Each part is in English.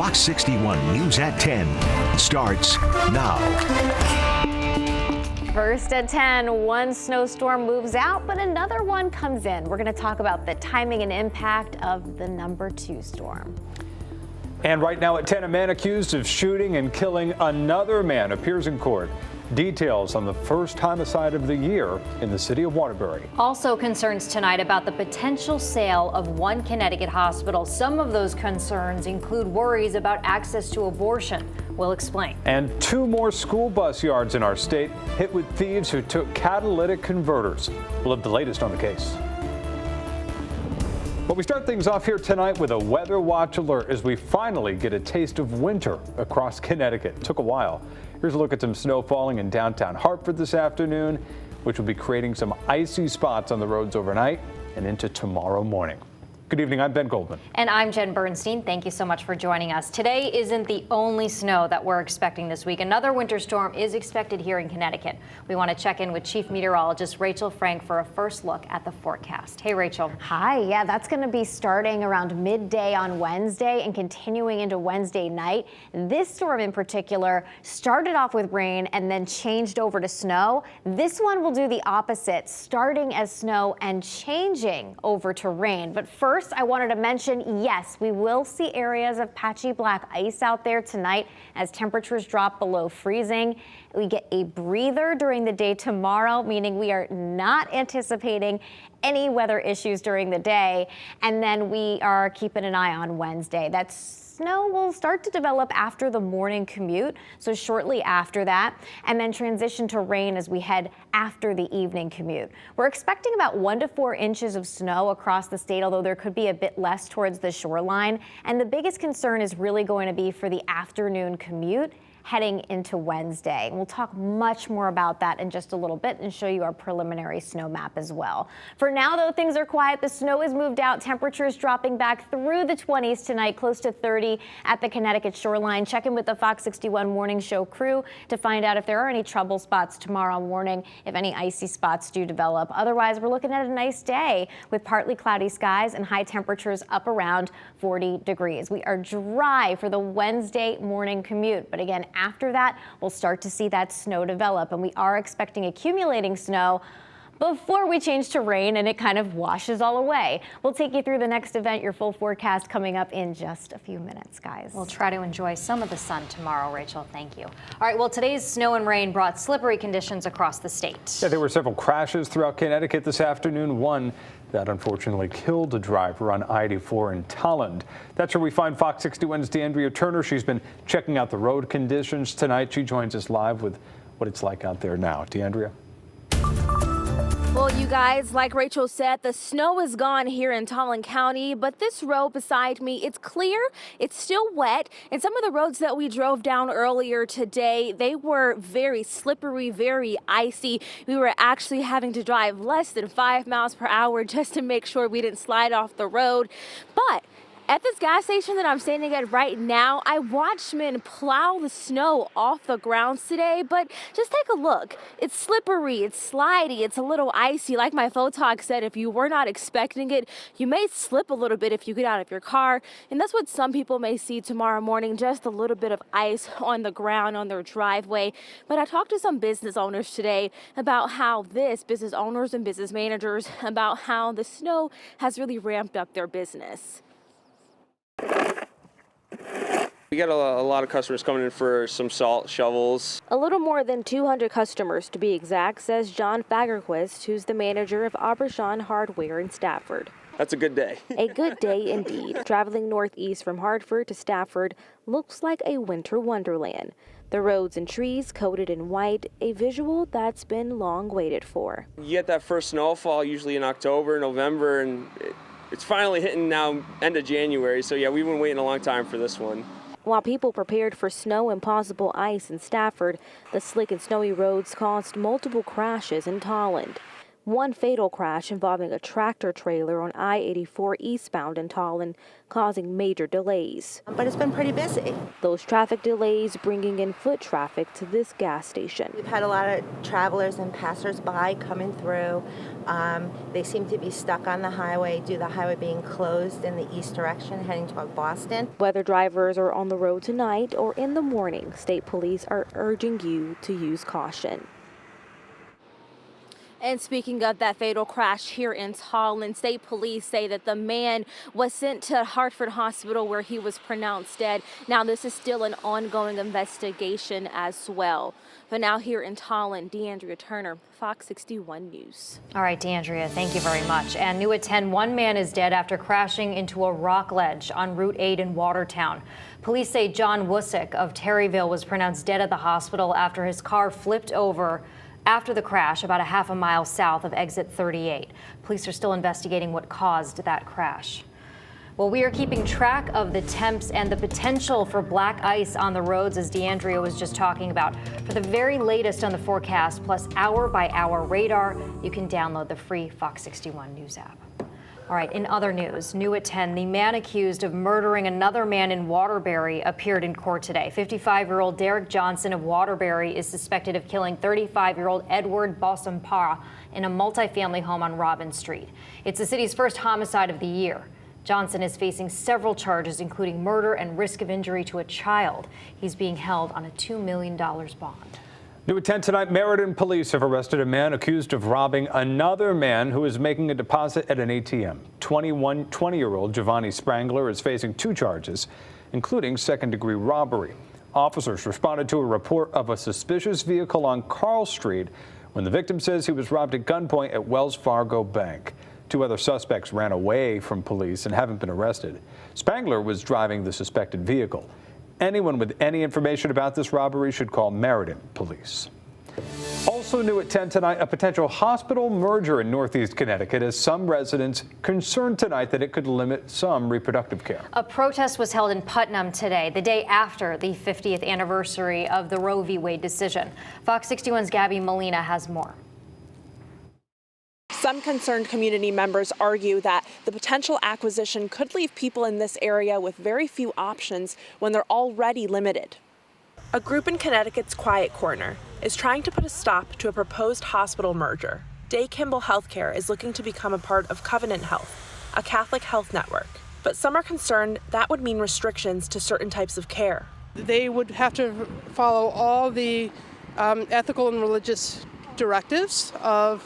Fox 61 News at 10 starts now. First at 10, one snowstorm moves out, but another one comes in. We're going to talk about the timing and impact of the number 2 storm. And right now at 10, a man accused of shooting and killing another man appears in court. Details on the first homicide of the year in the city of Waterbury. Also concerns tonight about the potential sale of one Connecticut hospital. Some of those concerns include worries about access to abortion. We'll explain. And 2 more school bus yards in our state hit with thieves who took catalytic converters. We'll have the latest on the case. But we start things off here tonight with a weather watch alert as we finally get a taste of winter across Connecticut. It took a while. Here's a look at some snow falling in downtown Hartford this afternoon, which will be creating some icy spots on the roads overnight and into tomorrow morning. Good evening, I'm Ben Goldman. And I'm Jen Bernstein. Thank you so much for joining us. Today isn't the only snow that we're expecting this week. Another winter storm is expected here in Connecticut. We want to check in with Chief Meteorologist Rachel Frank for a first look at the forecast. Hey, Rachel. Hi. Yeah, that's going to be starting around midday on Wednesday and continuing into Wednesday night. This storm in particular started off with rain and then changed over to snow. This one will do the opposite, starting as snow and changing over to rain. But first, I wanted to mention, yes, we will see areas of patchy black ice out there tonight as temperatures drop below freezing. We get a breather during the day tomorrow, meaning we are not anticipating any weather issues during the day. And then we are keeping an eye on Wednesday. That snow will start to develop after the morning commute, so shortly after that, and then transition to rain as we head after the evening commute. We're expecting about 1 to 4 inches of snow across the state, although there could be a bit less towards the shoreline. And the biggest concern is really going to be for the afternoon commute heading into Wednesday. We'll talk much more about that in just a little bit and show you our preliminary snow map as well. For now, though, things are quiet. The snow has moved out. Temperatures dropping back through the 20s tonight, close to 30 at the Connecticut shoreline. Check in with the Fox 61 Morning Show crew to find out if there are any trouble spots tomorrow morning, if any icy spots do develop. Otherwise, we're looking at a nice day with partly cloudy skies and high temperatures up around 40 degrees. We are dry for the Wednesday morning commute, but again, after that, we'll start to see that snow develop, and we are expecting accumulating snow before we change to rain and it kind of washes all away. We'll take you through the next event, your full forecast coming up in just a few minutes, guys. We'll try to enjoy some of the sun tomorrow, Rachel. Thank you. All right, well, today's snow and rain brought slippery conditions across the state. Yeah, there were several crashes throughout Connecticut this afternoon. One that unfortunately killed a driver on I-84 in Tolland. That's where we find Fox 61's DeAndrea Turner. She's been checking out the road conditions tonight. She joins us live with what it's like out there now. DeAndrea? Well, you guys, like Rachel said, the snow is gone here in Tolland County, but this road beside me, it's clear, it's still wet, and some of the roads that we drove down earlier today, they were very slippery, very icy. We were actually having to drive less than 5 miles per hour just to make sure we didn't slide off the road. But at this gas station that I'm standing at right now, I watched men plow the snow off the grounds today, but just take a look. It's slippery, it's slidey, it's a little icy. Like my photog said, if you were not expecting it, you may slip a little bit if you get out of your car. And that's what some people may see tomorrow morning, just a little bit of ice on the ground on their driveway. But I talked to some business owners today about how business owners and business managers, about how the snow has really ramped up their business. We got a lot of customers coming in for some salt shovels. A little more than 200 customers to be exact, says John Fagerquist, who's the manager of Aubergine Hardware in Stafford. That's a good day. A good day indeed. Traveling northeast from Hartford to Stafford looks like a winter wonderland. The roads and trees coated in white, a visual that's been long waited for. You get that first snowfall usually in October, November, and it's finally hitting now end of January. So yeah, we've been waiting a long time for this one. While people prepared for snow and possible ice in Stafford, the slick and snowy roads caused multiple crashes in Tolland. One fatal crash involving a tractor trailer on I-84 eastbound in Tallinn, causing major delays. But it's been pretty busy. Those traffic delays bringing in foot traffic to this gas station. We've had a lot of travelers and passersby coming through. They seem to be stuck on the highway due to the highway being closed in the east direction heading toward Boston. Whether drivers are on the road tonight or in the morning, state police are urging you to use caution. And speaking of that fatal crash here in Tallinn, state police say that the man was sent to Hartford Hospital where he was pronounced dead. Now, this is still an ongoing investigation as well. But now here in Tallinn, DeAndrea Turner, Fox 61 News. All right, DeAndrea, thank you very much. And new at 10, one man is dead after crashing into a rock ledge on Route 8 in Watertown. Police say John Wusick of Terryville was pronounced dead at the hospital after his car flipped over after the crash about a half a mile south of exit 38. Police are still investigating what caused that crash. Well, we are keeping track of the temps and the potential for black ice on the roads, as DeAndrea was just talking about. For the very latest on the forecast, plus hour-by-hour radar, you can download the free Fox 61 News app. All right, in other news, new at 10, the man accused of murdering another man in Waterbury appeared in court today. 55-year-old Derek Johnson of Waterbury is suspected of killing 35-year-old Edward Bosampara in a multifamily home on Robin Street. It's the city's first homicide of the year. Johnson is facing several charges, including murder and risk of injury to a child. He's being held on a $2 million bond. New at 10 tonight, Meriden police have arrested a man accused of robbing another man who was making a deposit at an ATM. 20-year-old Giovanni Sprangler is facing 2 charges, including second-degree robbery. Officers responded to a report of a suspicious vehicle on Carl Street when the victim says he was robbed at gunpoint at Wells Fargo Bank. 2 other suspects ran away from police and haven't been arrested. Spangler was driving the suspected vehicle. Anyone with any information about this robbery should call Meriden police. Also new at 10 tonight, a potential hospital merger in Northeast Connecticut as some residents concerned tonight that it could limit some reproductive care. A protest was held in Putnam today, the day after the 50th anniversary of the Roe v. Wade decision. Fox 61's Gabby Molina has more. Some concerned community members argue that the potential acquisition could leave people in this area with very few options when they're already limited. A group in Connecticut's Quiet Corner is trying to put a stop to a proposed hospital merger. Day Kimball Healthcare is looking to become a part of Covenant Health, a Catholic health network. But some are concerned that would mean restrictions to certain types of care. They would have to follow all the ethical and religious directives of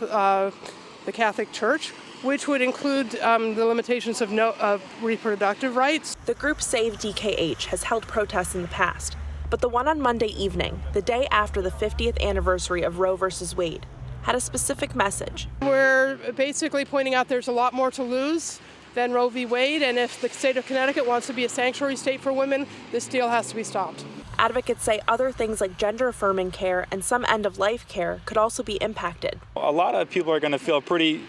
the Catholic Church, which would include the limitations of reproductive rights. The group Save DKH has held protests in the past, but the one on Monday evening, the day after the 50th anniversary of Roe versus Wade, had a specific message. We're basically pointing out there's a lot more to lose than Roe v. Wade, and if the state of Connecticut wants to be a sanctuary state for women, this deal has to be stopped. Advocates say other things like gender-affirming care and some end-of-life care could also be impacted. A lot of people are going to feel pretty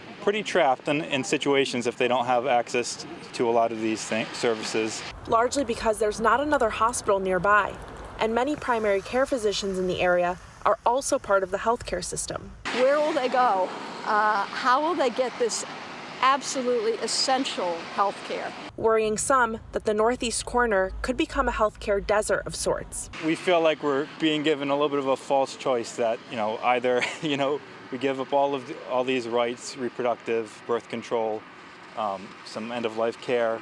trapped in situations if they don't have access to a lot of these services. Largely because there's not another hospital nearby, and many primary care physicians in the area are also part of the healthcare system. Where will they go? How will they get this absolutely essential health care? Worrying some that the Northeast corner could become a healthcare desert of sorts. We feel like we're being given a little bit of a false choice that, either, we give up all these rights, reproductive, birth control, some end-of-life care,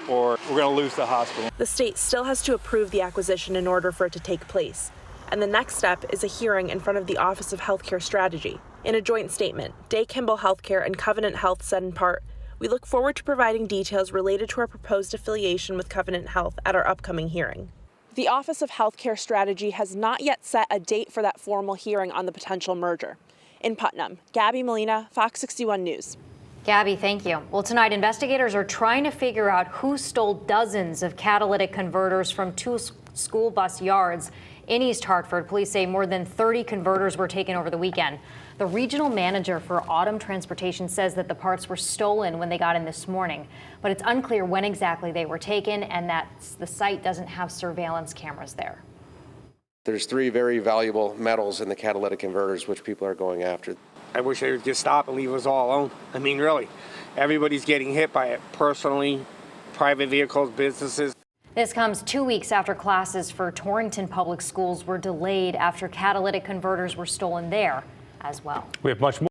or we're going to lose the hospital. The state still has to approve the acquisition in order for it to take place. And the next step is a hearing in front of the Office of Healthcare Strategy. In a joint statement, Day Kimball Healthcare and Covenant Health said in part, "We look forward to providing details related to our proposed affiliation with Covenant Health at our upcoming hearing." The Office of Healthcare Strategy has not yet set a date for that formal hearing on the potential merger. In Putnam, Gabby Molina, Fox 61 News. Gabby, thank you. Well, tonight, investigators are trying to figure out who stole dozens of catalytic converters from 2 school bus yards in East Hartford. Police say more than 30 converters were taken over the weekend. The regional manager for Autumn Transportation says that the parts were stolen when they got in this morning, but it's unclear when exactly they were taken and that the site doesn't have surveillance cameras there. There's 3 very valuable metals in the catalytic converters which people are going after. I wish they would just stop and leave us all alone. I mean, really, everybody's getting hit by it personally, private vehicles, businesses. This comes 2 weeks after classes for Torrington Public Schools were delayed after catalytic converters were stolen there as well. We have much more.